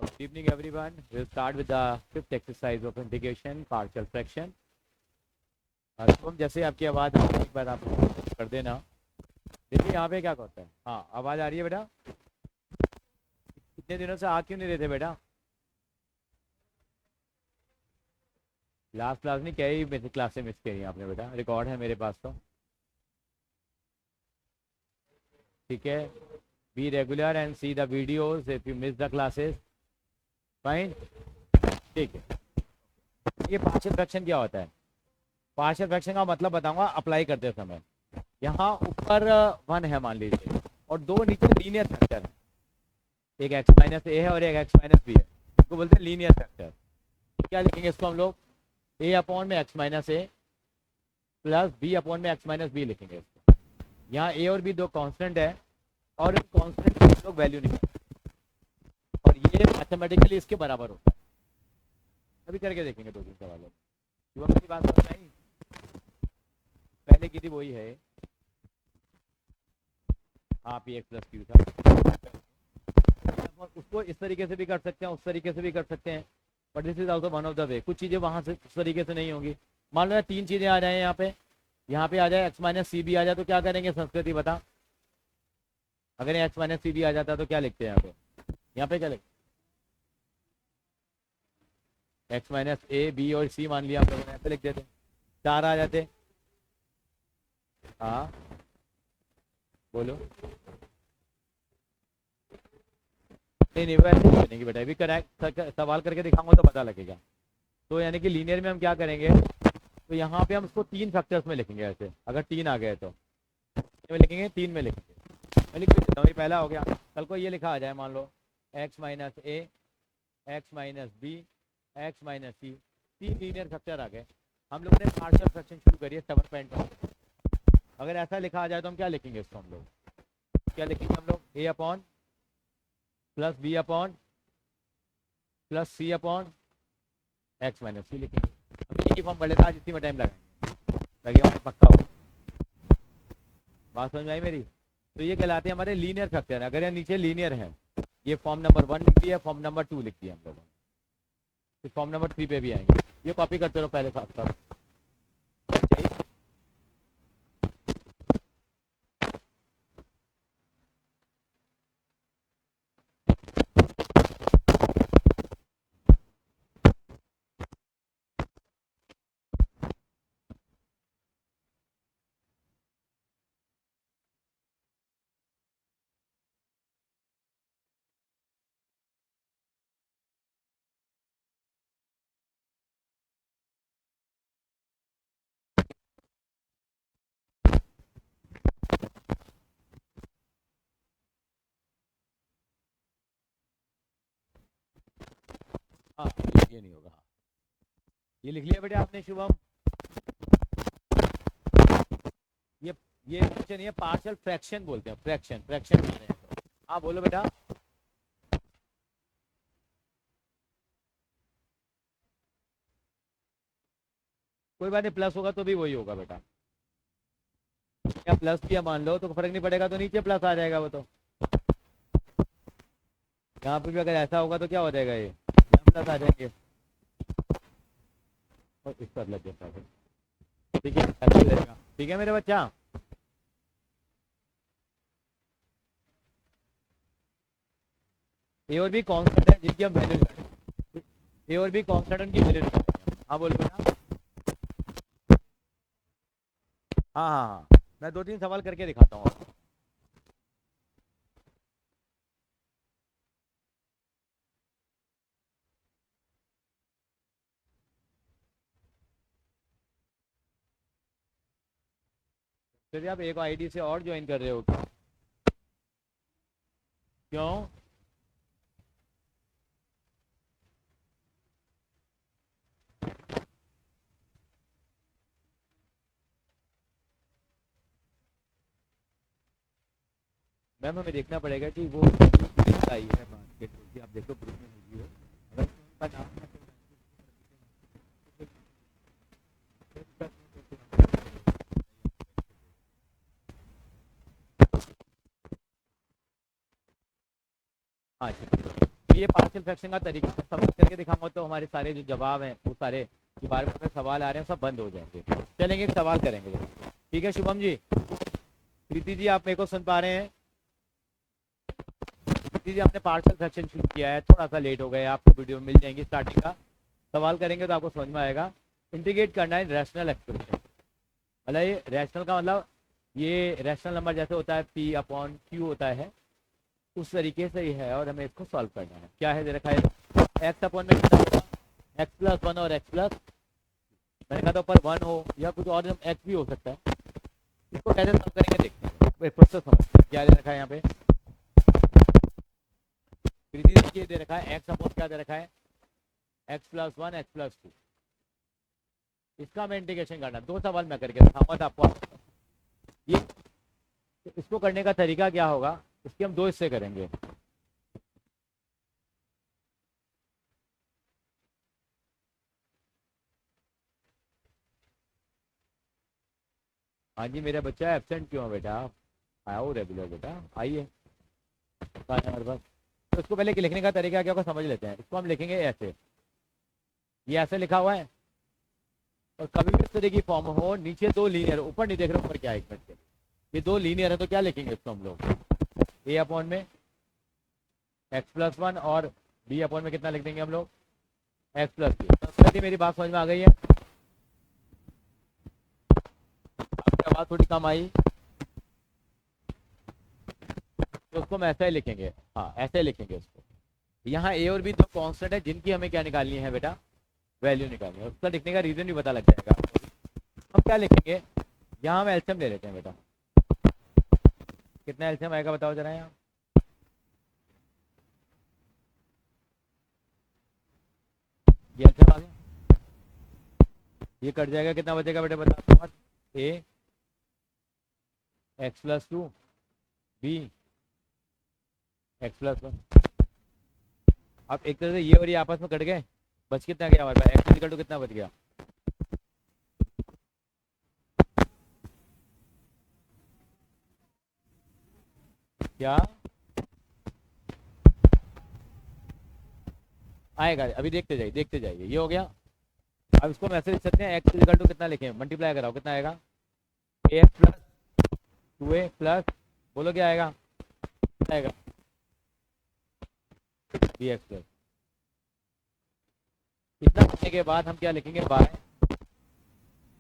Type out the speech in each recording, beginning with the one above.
Good evening, everyone. We'll start with the fifth exercise of integration, partial fraction. Shubham, जैसे आपकी आवाज़ आ रही है, एक बार आप कर देना। देखिए यहाँ पे क्या होता है। हाँ, आवाज़ आ रही है बेटा? कितने दिनों से आ क्यों नहीं रहे थे बेटा? लास्ट क्लास नहीं, कई मेरी क्लासें मिस करी आपने बेटा, रिकॉर्ड है मेरे पास तो। ठीक है, be regular and see the videos if you miss the classes. Fine, ठीक है। ये पार्शियल फ्रैक्शन क्या होता है? पार्शियल फ्रैक्शन का मतलब बताऊंगा अप्लाई करते समय। यहाँ ऊपर वन है मान लीजिए, और दो नीचे लीनियर फैक्टर है, एक एक्स माइनस ए है और एक एक्स माइनस बी है। इसको बोलते हैं लीनियर फैक्टर। क्या लिखेंगे इसको हम लोग? ए अपॉन में एक्स माइनस ए प्लस बी अपॉन में एक्स माइनस बी लिखेंगे इसको। यहाँ ए और बी दो कांस्टेंट है, और कांस्टेंट की हम लोग वैल्यू निकालेंगे, और ये मैथमेटिकली इसके बराबर होता है। अभी करके देखेंगे दो तीन सवालों। युवा मेरी बात समझ आई? पहले की थी वही है। हाँ, पी एक्स प्लस क्यू था। उसको इस तरीके से भी कर सकते हैं, उस तरीके से भी कर सकते हैं, but this is also one of the way. कुछ चीज़ें वहाँ से उस तरीके से नहीं होंगी। मान लो तीन चीज़ें आ जाए यहाँ पे आ जाए एक्स माइनस सी भी आ जाए, तो क्या करेंगे संस्कृति बता? अगर एक्स माइनस सी भी आ जाता तो क्या लिखते हैं यहाँ पे क्या लिखते? एक्स माइनस ए बी और सी मान लिया हम लोगों ने, ऐसे लिख देते। चार आ जाते। हाँ बोलो। नहीं नहीं, वैसे नहीं बनेगी बेटा, अभी करेक्ट सवाल करके दिखाऊंगा तो पता लगेगा। तो यानी कि लीनियर में हम क्या करेंगे, तो यहाँ पे हम उसको तीन फैक्टर्स में लिखेंगे। ऐसे अगर तीन आ गए तो में लिखेंगे, तीन में लिखेंगे। मैं लिख देता हूँ, ये पहला हो गया। कल को ये लिखा आ जाए, मान लो x minus A, x minus B, x minus C, तीन लीनियर फैक्टर आ गए। हम लोगों ने पार्शियल फ्रैक्शन शुरू करिए 7.1। अगर ऐसा लिखा आ जाए तो हम क्या लिखेंगे इसको? हम लोग क्या लिखेंगे? हम लोग A upon plus B upon plus C upon x minus C लिखेंगे। अब ये फॉर्म बढ़ लेता है, इसी में टाइम लगेगा पक्का हो। बात समझ में आई मेरी? तो ये कहलाते हैं हमारे लीनियर फैक्टर। अगर ये नीचे लीनियर है, ये फॉर्म नंबर 1 लिख दिया, फॉर्म नंबर 2 लिख दिया हम लोगों ने, फिर फॉर्म नंबर 3 पे भी आएंगे। ये कॉपी करते रहो पहले साथ साथ। हाँ, ये नहीं होगा। हाँ, ये लिख लिया बेटे आपने शुभम? ये ये फ्रैक्शन, ये पार्शियल फ्रैक्शन बोलते हैं, फ्रैक्शन फ्रैक्शन बोलते हैं। हाँ बोलो बेटा। कोई बात नहीं, प्लस होगा तो भी वही होगा बेटा। क्या प्लस किया मान लो तो फर्क नहीं पड़ेगा, तो नीचे प्लस आ जाएगा वो तो। यहाँ पे भी अगर ऐसा होगा तो क्या हो जाएगा, ये यहाँ प्लस आ जाएंगे और इस पर लग जाता है। ठीक है, ऐसा हो जाएगा। ठीक है मेरे बच्चा? ए और बी कांस्टेंट है जिनकी हम वैल्यू निकालेंगे। ए और बी कांस्टेंट, उनकी वैल्यू निकालेंगे। हाँ बोलो बेटा। हाँ हाँ हाँ, मैं दो तीन सवाल करके दिखाता हूँ आपको। फिर आप एक आईडी से और ज्वाइन कर रहे हो क्या? क्यों? मैम हमें देखना पड़ेगा कि वो आई है मार्केट की, आप देखो ग्रुप में होगी हो। अगर उनका नाम है हाँ ठीक है। ये पार्शियल फ्रैक्शन का तरीका समझ करके दिखाऊंगा तो हमारे सारे जो जवाब हैं वो सारे के बारे में सवाल आ रहे हैं सब बंद हो जाएंगे। चलेंगे एक सवाल करेंगे। ठीक है शुभम जी, प्रीति जी आप मेरे को सुन पा रहे हैं? प्रीति जी आपने पार्शियल फ्रैक्शन शुरू किया है, थोड़ा सा लेट हो गए, आपको वीडियो मिल जाएंगी स्टार्टिंग का। सवाल करेंगे तो आपको समझ में आएगा। इंटीग्रेट करना है रैशनल एक्सप्रेशन, मतलब ये रैशनल का मतलब ये रैशनल नंबर जैसे होता है P अपॉन Q होता है उस तरीके से ही है और हमें इसको सॉल्व करना है। क्या है दे रखा है एक्स अपॉन में कितना होगा एक्स प्लस वन और एक्स प्लस मैंने कहा था ऊपर वन हो या कुछ और एक्स भी हो सकता है। इसको कैसे सॉल्व करेंगे देखते हैं, प्रोसेस समझते हैं। क्या दे रखा है यहाँ पे प्रीति देखिए दे रखा है एक्स अपॉन क्या दे रखा है x plus one x plus to. इसका हमें इंटीग्रेशन करना, दो सवाल मैं करके दिखाऊंगा आपको। ये तो इसको करने का तरीका क्या होगा, इसके हम दो हिस्से करेंगे। हाँ जी मेरा बच्चा एब्सेंट क्यों है बेटा, आओ रेगुलर बेटा आइए हमारे पास। तो इसको पहले लिखने का तरीका क्या होगा समझ लेते हैं। इसको हम लिखेंगे ऐसे, ये ऐसे लिखा हुआ है और कभी भी इस तरह की फॉर्म हो नीचे दो लीनियर, ऊपर नहीं देख रहे ऊपर क्या है एक मिनट के, ये दो लीनियर है तो क्या लिखेंगे इसको हम लोग ए अपॉन में एक्स प्लस वन और बी अपॉन में कितना लिख देंगे हम लोग एक्स प्लस बी। मेरी बात समझ में आ गई है? आपकी आवाज़ थोड़ी कम आई तो उसको हम ऐसा ही लिखेंगे, हाँ ऐसे ही लिखेंगे उसको। यहाँ ए और बी दो कॉन्स्टेंट है जिनकी हमें क्या निकालनी है बेटा वैल्यू निकालनी है। उसका लिखने का रीजन भी पता लग जाएगा। हम क्या लिखेंगे यहाँ हम एलसीएम ले लेते हैं बेटा, कितना एलसीएम आएगा बताओ जरा यहाँ। ये एलसीएम आ गया, ये कट जाएगा कितना बचेगा बेटा बता A x plus two B x plus one. अब एक तरह से ये और ये आपस में कट गए, बच कितना गया हमारे पास एक्स इक्वल टू कितना बच गया क्या आएगा अभी देखते जाइए ये हो गया। अब इसको हम ऐसे लिख सकते हैं एक्स इक्वल टू कितना लिखें मल्टीप्लाई कराओ कितना आएगा ए x plus to A plus बोलो क्या आएगा आएगा बी एक्स प्लस। इतना करने के बाद हम क्या लिखेंगे बाय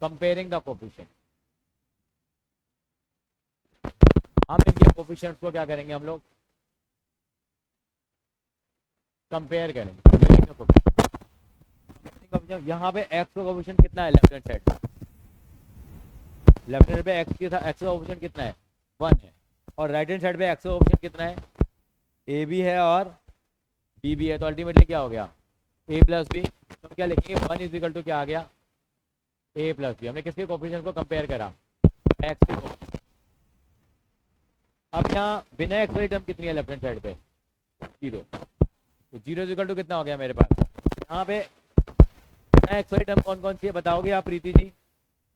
कंपेयरिंग द कोफिशिएंट। हम इनके कोफिशिएंट्स को क्या करेंगे हम लोग कंपेयर करेंगे। यहाँ पे एक्स का कोफिशिएंट कितना है left hand side, left hand पे एक्स के साथ एक्स का कोफिशिएंट कितना है 1 है और राइट हैंड साइड पे एक्स का कोफिशिएंट कितना है ए भी है और बी भी है। तो अल्टीमेटली क्या हो गया ए प्लस बी। तो हम क्या लिखेंगे 1 इज इक्वल टू क्या आ गया ए प्लस बी। हमने किसके कोफिशिएंट को कंपेयर करा एक्स के कोफिशिएंट। अब यहाँ बिना एक्स वाली टर्म कितनी है लेफ्ट हैंड साइड पे 0, तो 0 इज इक्वल टू कितना हो गया मेरे पास यहाँ पे बिना एक्स वाली टर्म कौन कौन सी है बताओगे आप प्रीति जी,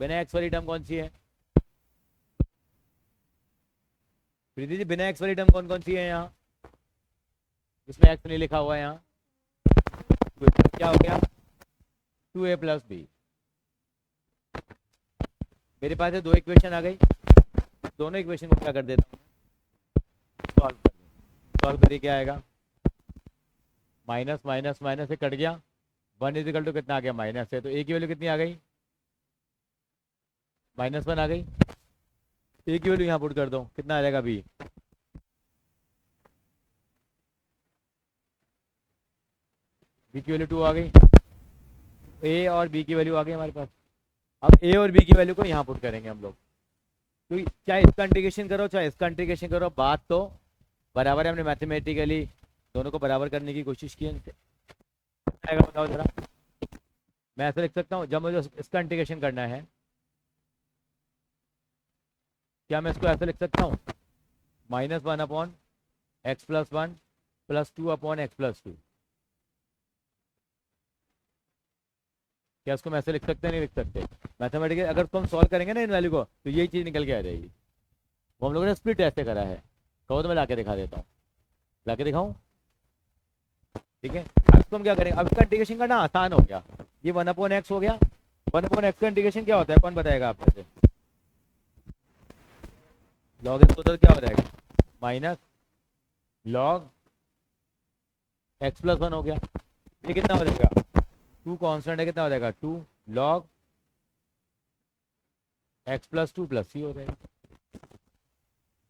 बिना एक्स वाली टर्म कौन सी है प्रीति जी, बिना एक्स वाली टर्म कौन कौन सी है यहाँ जिसमें एक्स नहीं लिखा हुआ है यहाँ क्या हो गया 2a प्लस बी। मेरे पास दो इक्वेशन आ गई, दोनों इक्वेशन को क्या कर देता हूँ सॉल्व करिए क्या आएगा माइनस माइनस माइनस से कट गया 1 इज इक्वल टू कितना आ गया माइनस है। तो ए की वैल्यू कितनी आ गई -1 आ गई। ए की वैल्यू यहाँ पुट कर दो कितना आ जाएगा बी की वैल्यू 2 आ गई। ए और बी की वैल्यू आ गई हमारे पास। अब ए और बी की वैल्यू को यहाँ पुट करेंगे हम लोग। तो चाहे इसका इंटीग्रेशन करो चाहे इसका इंटीग्रेशन करो बात तो बराबर है। हमने मैथमेटिकली दोनों को बराबर करने की कोशिश की है। बताओ जरा, मैं ऐसे लिख सकता हूँ जब मुझे इसका इंटीग्रेशन करना है क्या मैं इसको ऐसे लिख सकता हूँ -1 upon x plus one plus 2 upon x plus 2। क्या इसको मैं ऐसे लिख सकते हैं नहीं लिख सकते मैथमेटिकली अगर इसको हम सॉल्व करेंगे ना इन वैल्यू को तो यही चीज़ निकल के आ जाएगी। वो हम लोगों ने स्प्लिट ऐसे करा है, कहो तो मैं ला के दिखा देता हूँ, ला के दिखाऊँ ठीक है, अब इसको हम क्या करेंगे, अब इसका इंटीग्रेशन करना आसान हो गया, ये 1/x हो गया। 1/x का इंटीग्रेशन क्या होता है, कौन बताएगा आप में से? लॉग एक्स तो क्या हो जाएगा, माइनस लॉग x+1 हो गया। ये कितना हो जाएगा, 2 कांस्टेंट है, कितना हो जाएगा 2 लॉग x+2 + c हो जाएगा।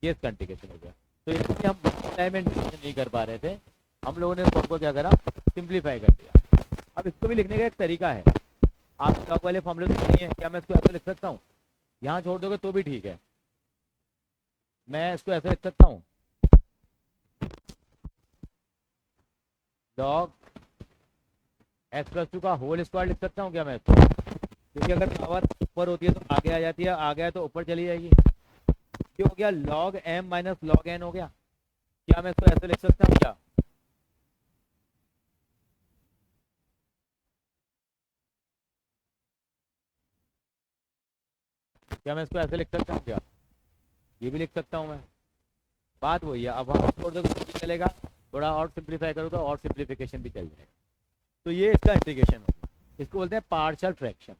ये इसका इंटीग्रेशन हो गया। तो इसलिए हम टाइम इंटीग्रेशन नहीं कर पा रहे थे, हम लोगों ने सबको क्या करा, सिंप्लीफाई कर दिया। अब इसको भी लिखने का एक तरीका है, आप लॉग वाले फॉर्मूले तो नहीं है, क्या मैं इसको ऐसे लिख सकता हूँ, यहाँ छोड़ दोगे तो भी ठीक है, मैं इसको ऐसे लिख सकता हूँ, लॉग x+2 का होल स्क्वायर लिख सकता हूँ क्या मैं इसको, क्योंकि अगर पावर ऊपर होती है तो आगे आ जाती है, आगे आए तो ऊपर चली जाएगी। ये हो गया log m minus log n हो गया, क्या मैं इसको ऐसे लिख सकता हूँ क्या, क्या मैं इसको ऐसे लिख सकता हूँ क्या, ये भी लिख सकता हूँ मैं, बात वही है। अब हम छोड़ दो तो भी चलेगा, थोड़ा और सिंप्लीफाई करो तो और सिंप्लीफिकेशन भी चल जाएगा। तो ये इसका इंटीग्रेशन होगा, इसको बोलते हैं पार्शियल फ्रैक्शन।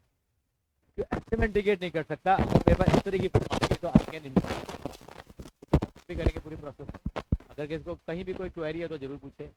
तो ऐसे में इंटीग्रेट नहीं कर सकता, मेरे पास इस तरह की तो आगे भी करेंगे पूरी प्रोसेस। अगर किसी को कहीं भी कोई क्वेरी है तो जरूर पूछे।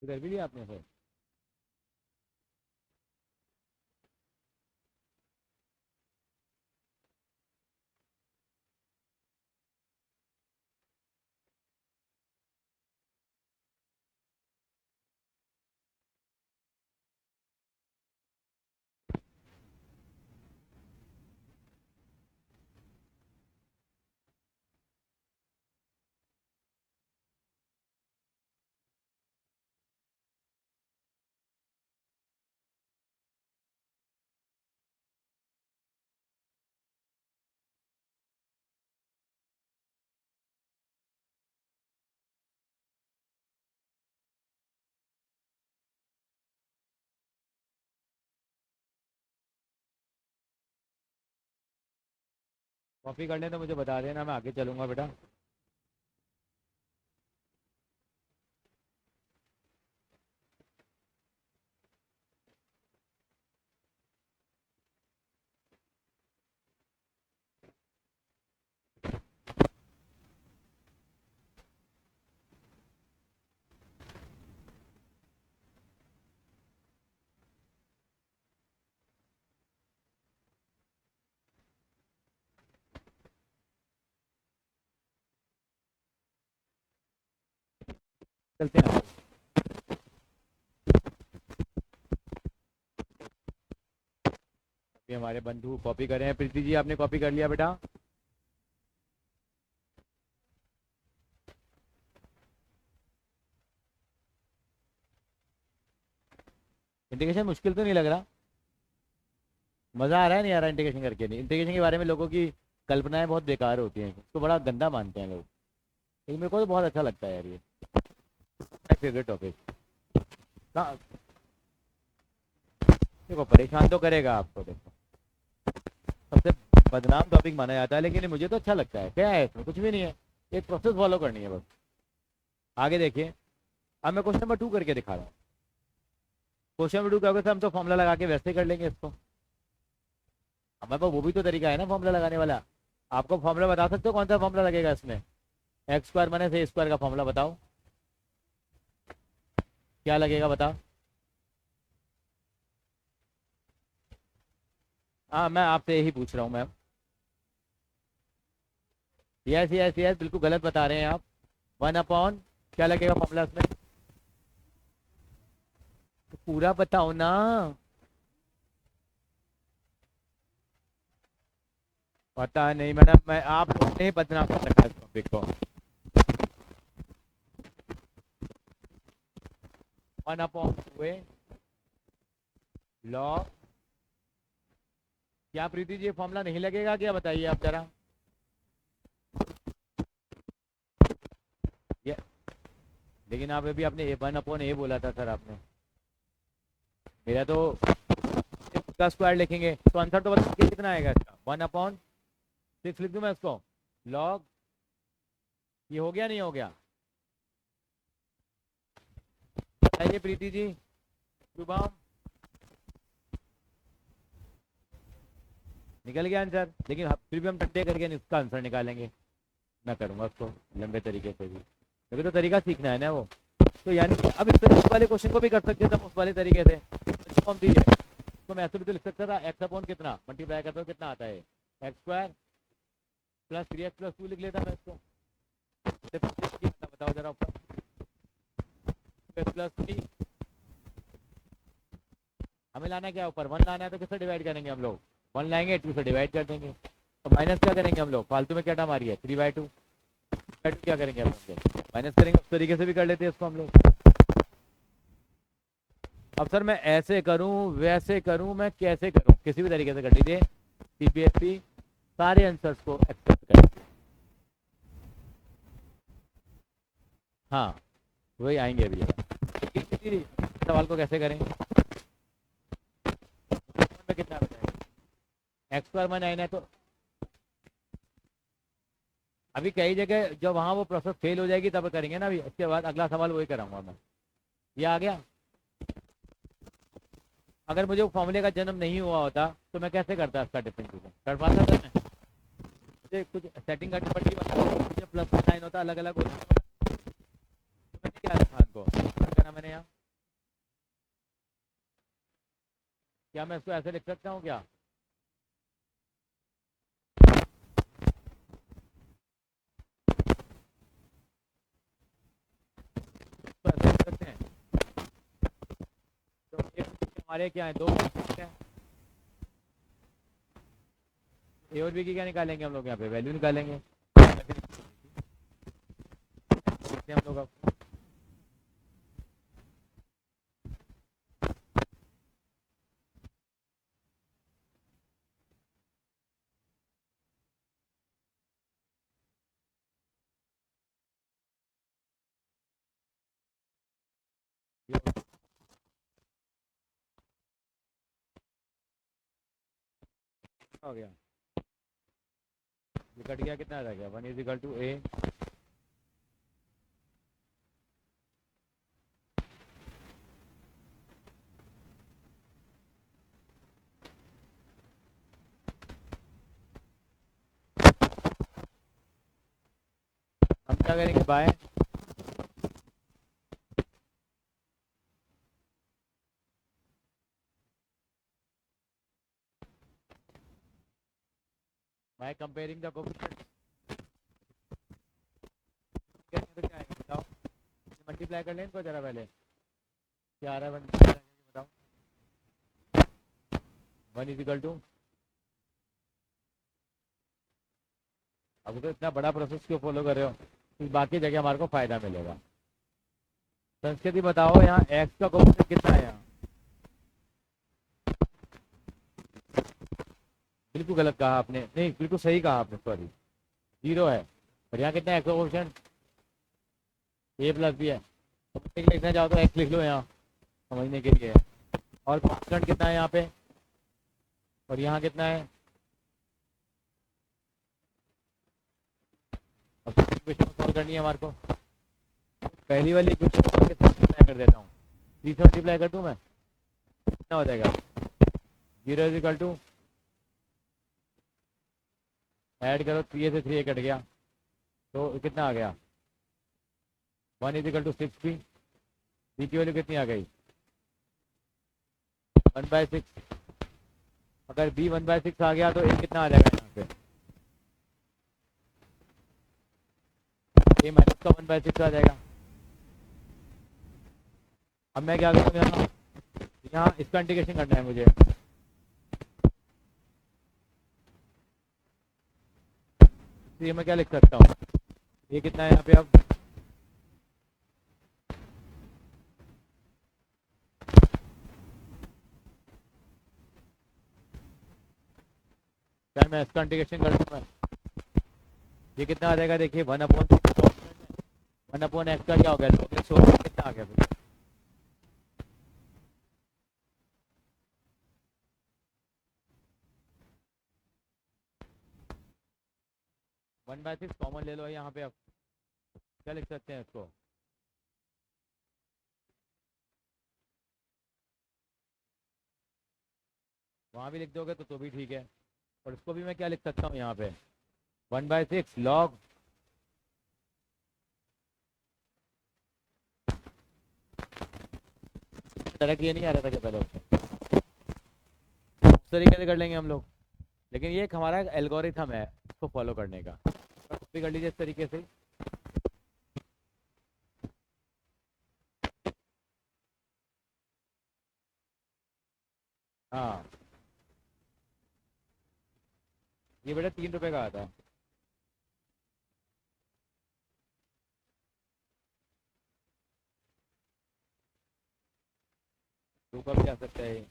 कर भी लिया आपने फिर, कॉपी कर लें तो मुझे बता देना, मैं आगे चलूंगा बेटा। चलते हैं। अभी हमारे बंधु कॉपी कर रहे हैं। प्रीति जी आपने कॉपी कर लिया बेटा? इंटीग्रेशन मुश्किल तो नहीं लग रहा? मज़ा आ रहा है नहीं आ रहा इंटीग्रेशन करके? नहीं, इंटीग्रेशन के बारे में लोगों की कल्पनाएं बहुत बेकार होती हैं, इसको बड़ा गंदा मानते हैं लोग, लेकिन मेरे को तो बहुत अच्छा लगता है यार, ये माय फेवरेट टॉपिक। देखो परेशान तो करेगा आपको, देखो सबसे बदनाम टॉपिक माना जाता है, लेकिन ये मुझे तो अच्छा लगता है। क्या है इसमें, कुछ भी नहीं है, एक प्रोसेस फॉलो करनी है बस। आगे देखिए, अब मैं क्वेश्चन नंबर 2 करके दिखा रहा हूँ। क्वेश्चन नंबर 2 क्या होगा, हम तो फॉर्मूला लगा के वैसे कर लेंगे इसको, मतलब वो भी तो तरीका है ना फॉर्मूला लगाने वाला। आपको फॉर्मूला बता सकते हो कौन सा फॉर्मूला लगेगा इसमें? एक्स स्क्वायर माइनस ए स्क्वायर का फॉर्मूला बताओ, क्या लगेगा बताओ। हाँ मैं आपसे यही पूछ रहा हूँ मैम। यस यस यस, बिल्कुल गलत बता रहे हैं आप। 1 अपॉन क्या लगेगा फॉर्मूला इसमें? तो पूरा बताओ ना। पता नहीं मैडम, मैं आप लोग ने बदनाम कर रखा है इस टॉपिक को। 1/2 लॉग, क्या प्रीति जी ये फॉर्मूला नहीं लगेगा क्या, बताइए आप जरा। ये लेकिन आप अभी आपने 1/A बोला था सर आपने। मेरा तो इसका स्क्वायर लिखेंगे तो आंसर तो बताइए कितना आएगा इसका। 1/6 लिख दूं मैं इसको। लॉग, ये हो गया नहीं हो गया? बताइए प्रीति जी, शुभम। निकल गया आंसर, लेकिन फिर भी हम टट्टे करके इसका आंसर निकालेंगे। मैं करूंगा उसको लंबे तरीके से भी, क्योंकि तो तरीका सीखना है ना वो। तो यानी कि अब इस वाले क्वेश्चन को भी कर सकते थे हम उस वाले तरीके से। इसको हम दीजिए, तो मैं ऐसे भी तो लिख सकता था एक्स अपॉन कितना मल्टीप्लाई करता हूँ कितना आता है, एक्स स्क्वायर प्लस 3x+2 लिख लेता मैं इसको। बताओ जरा ऊपर, +3 हमें लाना क्या ऊपर, 1 लाना है तो किससे डिवाइड करेंगे हम लोग, 1 लाएंगे 2 से डिवाइड कर देंगे। तो माइनस क्या करेंगे हम लोग, फालतू में क्या टर्म आ रही है 3/2, क्या करेंगे हम लोग, माइनस करेंगे। उस तरीके से भी कर लेते हैं इसको हम लोग। अब सर मैं ऐसे करूं वैसे करूं, मैं कैसे करूं, किसी भी तरीके से कर लीजिए। सीबीएसई सारे आंसर्स को एक्सेप्ट कर, हाँ वही आएंगे अभी। इसी सवाल को कैसे करें, में कितना बचाएगा, एक्स स्क्वायर में 9 है तो अभी कई जगह जब वहाँ वो प्रोसेस फेल हो जाएगी तब करेंगे ना। अभी इसके बाद अगला सवाल वही कराऊंगा मैं। ये आ गया। अगर मुझे वो फॉर्मूले का जन्म नहीं हुआ होता तो मैं कैसे करता इसका डिफरेंशिएशन, कर पाता था मैं? मुझे कुछ सेटिंग करनी पड़ती, मुझे प्लस का साइन होता अलग अलग होता। तो मैंने क्या रखा इनको, क्या मैंने यहाँ, क्या मैं इसको ऐसे लिख सकता हूँ क्या? तो ऐसे लिख सकते हैं। तो हमारे क्या है, 2 हैं, ए और बी की क्या निकालेंगे हम लोग, यहाँ पे वैल्यू निकालेंगे हम लोग। अब हो गया, ये कट गया, कितना रह गया, 1 = A। हम क्या करेंगे, by by comparing the coefficient. तो क्या आएगा बताओ, मल्टीप्लाई कर लें इनको जरा पहले, क्या आ रहा है बताओ। 1 = अब तो इतना बड़ा प्रोसेस क्यों फॉलो कर रहे हो, तो बाकी जगह हमारे को फायदा मिलेगा। संस्कृति बताओ, यहाँ एक्स का कोएफिशिएंट कितना है यहाँ? बिल्कुल गलत कहा आपने, नहीं बिल्कुल सही कहा आपने, सॉरी 0 है। और यहाँ कितना है एक्स का कोएफिशिएंट, A+B है। तो लिखना चाहो तो एक्स लिख लो यहाँ समझने के लिए। और कांस्टेंट कितना है यहाँ पे, और यहाँ कितना है। अब इक्वेशन सॉल्व करनी है हमारे को। पहली वाली इक्वेशन कितना मल्टीप्लाई कर देता हूँ, 3 से मल्टीप्लाई कर दूँ मैं, कितना हो जाएगा, 0 = ऐड करो, 3 से 3 कट गया, तो कितना आ गया 1 इजिकल टू 6 बी, बी की वैल्यू कितनी आ गई 1/6। अगर बी 1/6 आ गया तो ए कितना आ जाएगा यहाँ पे, ए माइनस का 1/6 आ जाएगा। अब मैं क्या करूँ, यहाँ यहाँ इसका इंटीग्रेशन करना है मुझे, तो ये मैं क्या लिख सकता हूँ, ये कितना है यहाँ पे अब क्या, मैं इसका इंटीग्रेशन कर दूँ मैं, ये कितना आ जाएगा देखिए 1/x का क्या हो गया log x होगा, कितना आ गया फिर 1/6 कॉमन ले लो यहाँ पे। अब क्या लिख सकते हैं इसको, वहाँ भी लिख दोगे तो भी ठीक है, और इसको भी मैं क्या लिख सकता हूँ यहाँ पे 1/6 log डायरेक्ट ये नहीं आ रहा था क्या पहले, उस तरीके से कर लेंगे हम लोग, लेकिन ये एक हमारा एल्गोरिथम है इसको फॉलो करने का, भी कर लीजिए इस तरीके से। हाँ ये बेटा 3 रुपए का आता है, 2 का भी आ सकता है।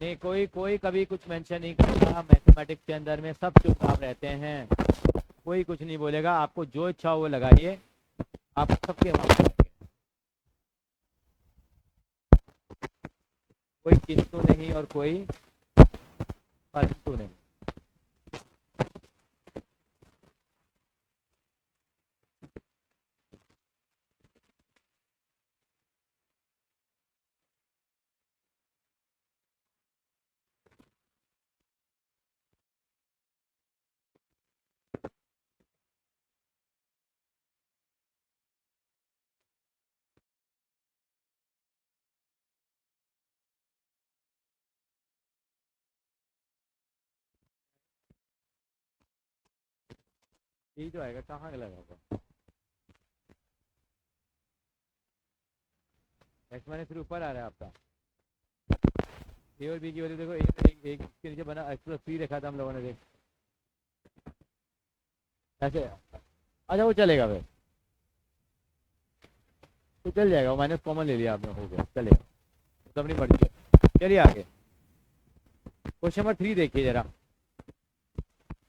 नहीं कोई कोई कभी कुछ मेंशन नहीं करता मैथमेटिक्स के अंदर में, सब चुपचाप रहते हैं, कोई कुछ नहीं बोलेगा, आपको जो इच्छा हो वो लगाइए, आप सबके वहाँ कोई किंतु नहीं और कोई परंतु नहीं। यही तो आएगा, कहाँ लगा होगा एक्स माइनस 3 ऊपर आ रहा है आपका, ए और बी की वैल्यू देखो, एक के नीचे बना एक्स प्लस 3 रखा था हम लोगों ने, देख ऐसे, अच्छा वो चलेगा फिर, तो चल जाएगा, वो माइनस कॉमन ले लिया आपने, हो गया चलेगा, तो अपनी मर्जी है। चलिए आगे क्वेश्चन नंबर 3 देखिए जरा,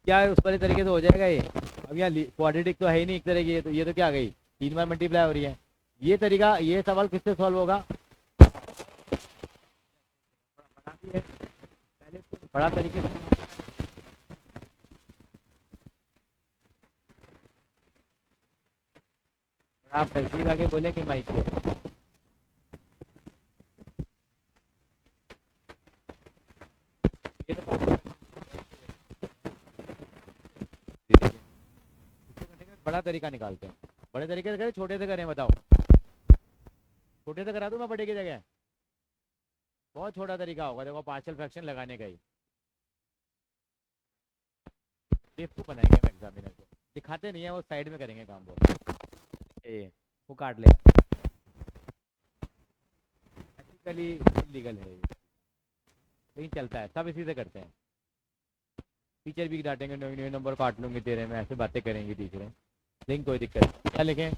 क्या है उस वाले तरीके से हो जाएगा ये। अब यहाँ क्वाड्रेटिक तो है ही नहीं एक तरह की, ये तो क्या आ गई 3 बार मल्टीप्लाई हो रही है, ये तरीका, ये सवाल किससे सॉल्व होगा, पहले बड़ा तरीके से, आप तस्वीर आगे बोले कि माइक से, ये तो बड़ा तरीका निकालते हैं, बड़े तरीके से करें छोटे से करें बताओ, छोटे से करा दूं मैं बड़े की जगह, बहुत छोटा तरीका होगा, देखो पार्शियल फ्रैक्शन लगाने का ही, बेवकूफ बनाएंगे हम एग्जामिनर को, दिखाते नहीं है वो, साइड में करेंगे काम वो काट ले, एक्चुअली इलीगल है ये, लेकिन चलता है, सब इसी से करते हैं, टीचर भी डांटेंगे, नए नंबर काट लूंगी तेरे में, ऐसे बातें करेंगी टीचरें, लेकिन कोई दिक्कत नहीं, क्या लिखें,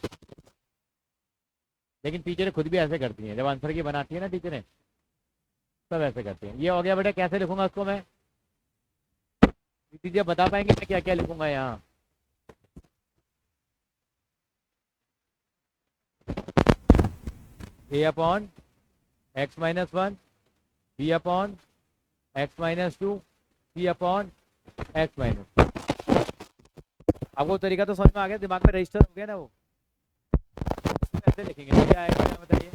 लेकिन टीचरें खुद भी ऐसे करती हैं, जब आंसर की बनाती है ना टीचरें, सब ऐसे करते हैं। ये हो गया बेटा, कैसे लिखूंगा उसको मैं, टीचर बता पाएंगे मैं क्या क्या लिखूंगा यहाँ, A upon x minus 1, B upon x minus 2, C upon x minus. अब वो तरीका तो समझ में आ गया, दिमाग में रजिस्टर हो गया ना वो, कैसे लिखेंगे, तो क्या आएगा क्या बताइए।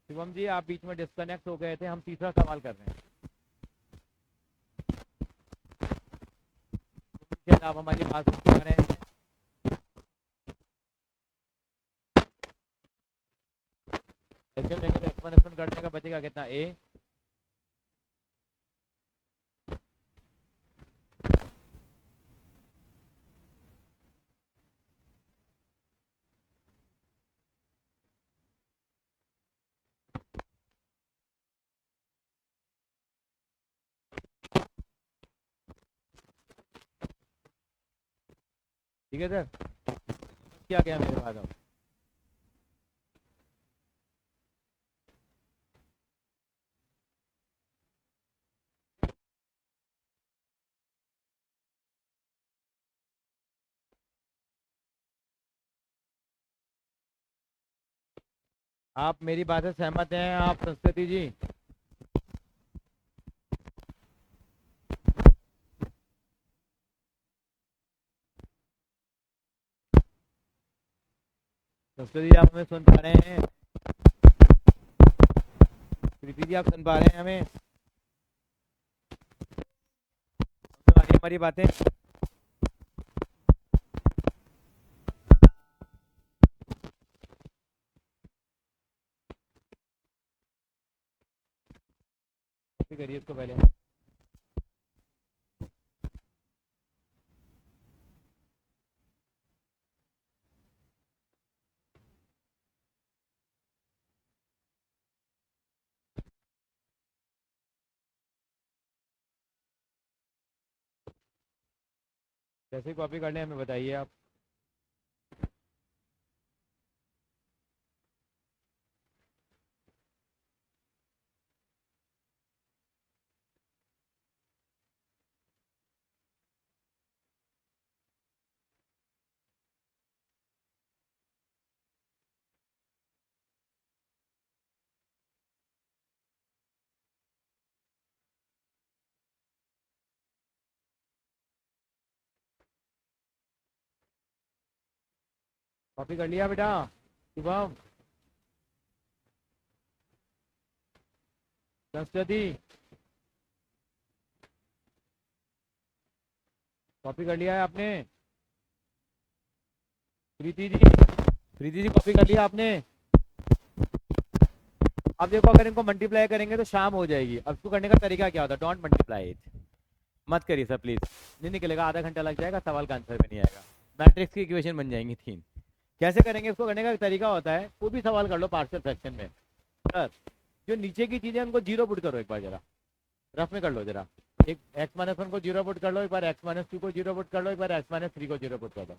शिवम जी आप बीच में डिस्कनेक्ट हो गए थे, हम तीसरा सवाल कर रहे हैं। आप हमारी बात सुन रहे हैं। एचएम लेंगे तो एक्सपेंशन करने का बचेगा कितना, ए। ठीक है सर, क्या गया मेरे पास अब। आप मेरी बात से सहमत हैं आप संस्कृति जी? संस्कृति जी आप हमें सुन पा रहे हैं? प्रीति जी आप सुन पा रहे हैं हमें? हमारी बातें करिए इसको पहले। कैसे कॉपी करने हमें बताइए आप। कॉपी कर लिया बेटा शुभम? संस्कृति कॉपी कर लिया है आपने? प्रीति जी कॉपी कर लिया आपने? अब देखो अगर इनको मल्टीप्लाई करेंगे तो शाम हो जाएगी। अब इसको करने का तरीका क्या होता है, डोंट मल्टीप्लाई इट, मत करिए सर प्लीज, नहीं निकलेगा, आधा घंटा लग जाएगा, सवाल का आंसर भी नहीं आएगा, मैट्रिक्स की इक्वेशन बन जाएंगी 3। कैसे करेंगे इसको, करने का एक तरीका होता है, कोई भी सवाल कर लो पार्शियल फ्रैक्शन में सर, जो नीचे की चीजें उनको जीरो पुट करो, एक बार जरा रफ में कर लो जरा, एक x-1 को जीरो पुट कर लो, एक बार x-2 को जीरो पुट कर लो, एक बार x-3 को जीरो पुट कर लो।